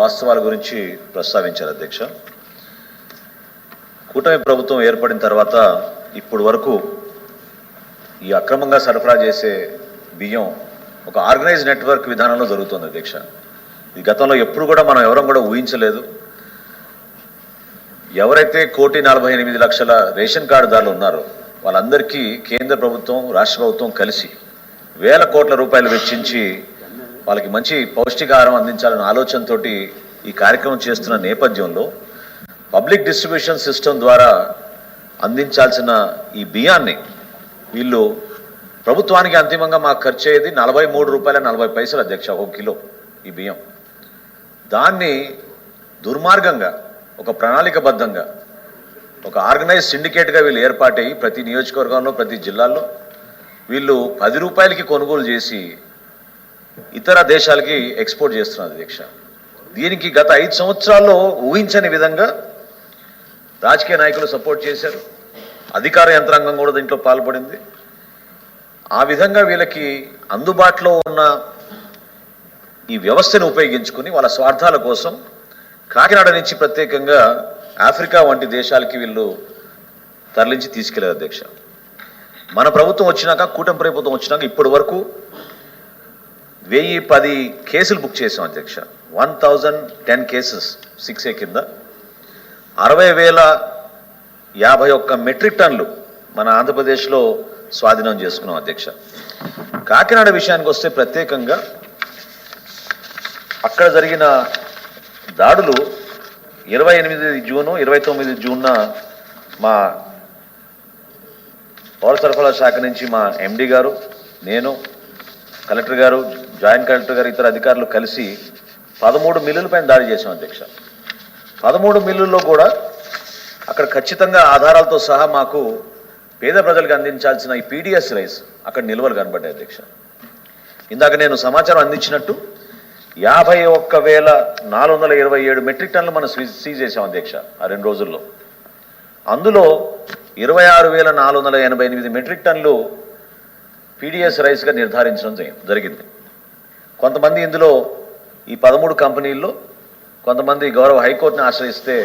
వాస్తవాల గురించి ప్రస్తావించారు అధ్యక్ష. కూటమి ప్రభుత్వం ఏర్పడిన తర్వాత ఇప్పటి వరకు ఈ అక్రమంగా సరఫరా చేసే బియ్యం ఒక ఆర్గనైజ్ నెట్వర్క్ విధానంలో జరుగుతుంది అధ్యక్ష. ఈ గతంలో ఎప్పుడు కూడా మనం ఎవరం కూడా ఊహించలేదు. ఎవరైతే 1,48,00,000 రేషన్ కార్డుదారులు ఉన్నారో వాళ్ళందరికీ కేంద్ర ప్రభుత్వం రాష్ట్ర ప్రభుత్వం కలిసి వేల కోట్ల రూపాయలు వెచ్చించి వాళ్ళకి మంచి పౌష్టికాహారం అందించాలనే ఆలోచనతోటి ఈ కార్యక్రమం చేస్తున్న నేపథ్యంలో పబ్లిక్ డిస్ట్రిబ్యూషన్ సిస్టమ్ ద్వారా అందించాల్సిన ఈ బియ్యాన్ని వీళ్ళు ప్రభుత్వానికి అంతిమంగా మాకు ఖర్చు అయ్యేది ₹43.40 అధ్యక్ష ఒక కిలో ఈ బియ్యం. దాన్ని దుర్మార్గంగా ఒక ప్రణాళికబద్ధంగా ఒక ఆర్గనైజ్ సిండికేట్గా వీళ్ళు ఏర్పాటయ్యి ప్రతి నియోజకవర్గంలో ప్రతి జిల్లాల్లో వీళ్ళు ₹10కి కొనుగోలు చేసి ఇతర దేశాలకి ఎక్స్పోర్ట్ చేస్తున్నారు అధ్యక్ష. దీనికి గత 5 సంవత్సరాల్లో ఊహించని విధంగా రాజకీయ నాయకులు సపోర్ట్ చేశారు, అధికార యంత్రాంగం కూడా దీంట్లో పాల్పడింది. ఆ విధంగా వీళ్ళకి అందుబాటులో ఉన్న ఈ వ్యవస్థను ఉపయోగించుకుని వాళ్ళ స్వార్థాల కోసం కాకినాడ నుంచి ప్రత్యేకంగా ఆఫ్రికా వంటి దేశాలకి వీళ్ళు తరలించి తీసుకెళ్లారు అధ్యక్ష. మన ప్రభుత్వం వచ్చినాక, కూటమి ప్రభుత్వం వచ్చినాక ఇప్పటి వరకు 1010 కేసులు బుక్ చేసాం అధ్యక్ష. 1010 కేసెస్ 6A కింద 60,051 మెట్రిక్ టన్నులు మన ఆంధ్రప్రదేశ్లో స్వాధీనం చేసుకున్నాం అధ్యక్ష. కాకినాడ విషయానికి వస్తే ప్రత్యేకంగా అక్కడ జరిగిన దాడులు 28 జూను 29 జూన్న మా పౌర సరఫరాల శాఖ నుంచి మా ఎండి గారు, నేను, కలెక్టర్ గారు, జాయింట్ కలెక్టర్ గారు, ఇతర అధికారులు కలిసి 13 మిల్లుల పైన దాడి చేశాం అధ్యక్ష. 13 మిల్లుల్లో కూడా అక్కడ ఖచ్చితంగా ఆధారాలతో సహా మాకు పేద ప్రజలకు అందించాల్సిన ఈ పీడిఎస్ రైస్ అక్కడ నిల్వలు కనబడ్డాయి అధ్యక్ష. ఇందాక నేను సమాచారం అందించినట్టు 51,427 మెట్రిక్ టన్నులు మనం సీజ్ చేశాం అధ్యక్ష ఆ 2 రోజుల్లో. అందులో 26,488 మెట్రిక్ టన్నులు పీడిఎస్ రైస్గా నిర్ధారించడం జరిగింది. కొంతమంది ఇందులో ఈ 13 కంపెనీల్లో కొంతమంది గౌరవ హైకోర్టుని ఆశ్రయిస్తే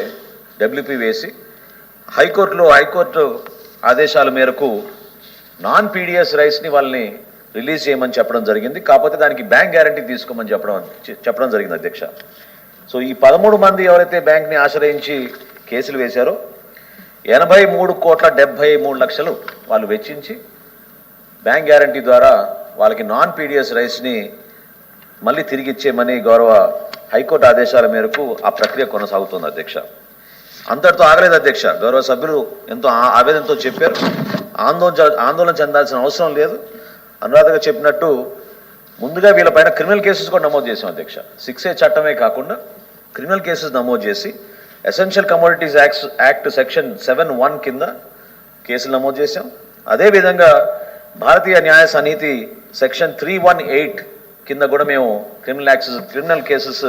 డబ్ల్యూపీ వేసి హైకోర్టు ఆదేశాల మేరకు నాన్ పీడిఎస్ రైస్ని వాళ్ళని రిలీజ్ చేయమని చెప్పడం జరిగింది. కాకపోతే దానికి బ్యాంక్ గ్యారంటీ తీసుకోమని చెప్పడం జరిగింది అధ్యక్ష. సో ఈ 13 మంది ఎవరైతే బ్యాంక్ని ఆశ్రయించి కేసులు వేశారో 83,73,00,000 వాళ్ళు వెచ్చించి బ్యాంక్ గ్యారంటీ ద్వారా వాళ్ళకి నాన్ పీడిఎస్ రైస్ని మళ్ళీ తిరిగి ఇచ్చేయమని గౌరవ హైకోర్టు ఆదేశాల మేరకు ఆ ప్రక్రియ కొనసాగుతుంది అధ్యక్ష. అంతటితో ఆగలేదు అధ్యక్ష. గౌరవ సభ్యులు ఎంతో ఆవేదనతో చెప్పారు. ఆందోళన చెందాల్సిన అవసరం లేదు. అనురాధగా చెప్పినట్టు ముందుగా వీళ్ళపైన క్రిమినల్ కేసెస్ కూడా నమోదు చేశాం అధ్యక్ష. 6A చట్టమే కాకుండా క్రిమినల్ కేసెస్ నమోదు చేసి ఎసెన్షియల్ కమోడిటీస్ యాక్ట్ సెక్షన్ 7(1) కింద కేసులు నమోదు చేశాం. అదేవిధంగా భారతీయ న్యాయ సమితి సెక్షన్ 318 కింద కూడా మేము క్రిమినల్ కేసెస్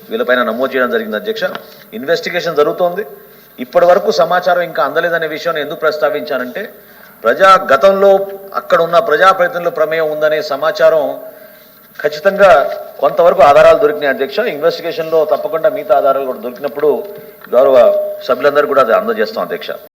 వీళ్ళపైన నమోదు చేయడం జరిగింది అధ్యక్ష. ఇన్వెస్టిగేషన్ జరుగుతోంది. ఇప్పటి వరకు సమాచారం ఇంకా అందలేదనే విషయాన్ని ఎందుకు ప్రస్తావించానంటే గతంలో అక్కడ ఉన్న ప్రజాప్రతినిధుల ప్రమేయం ఉందనే సమాచారం ఖచ్చితంగా కొంతవరకు ఆధారాలు దొరికినాయి అధ్యక్ష. ఇన్వెస్టిగేషన్లో తప్పకుండా మిగతా ఆధారాలు కూడా దొరికినప్పుడు గౌరవ సభ్యులందరూ కూడా అది అందజేస్తాం అధ్యక్ష.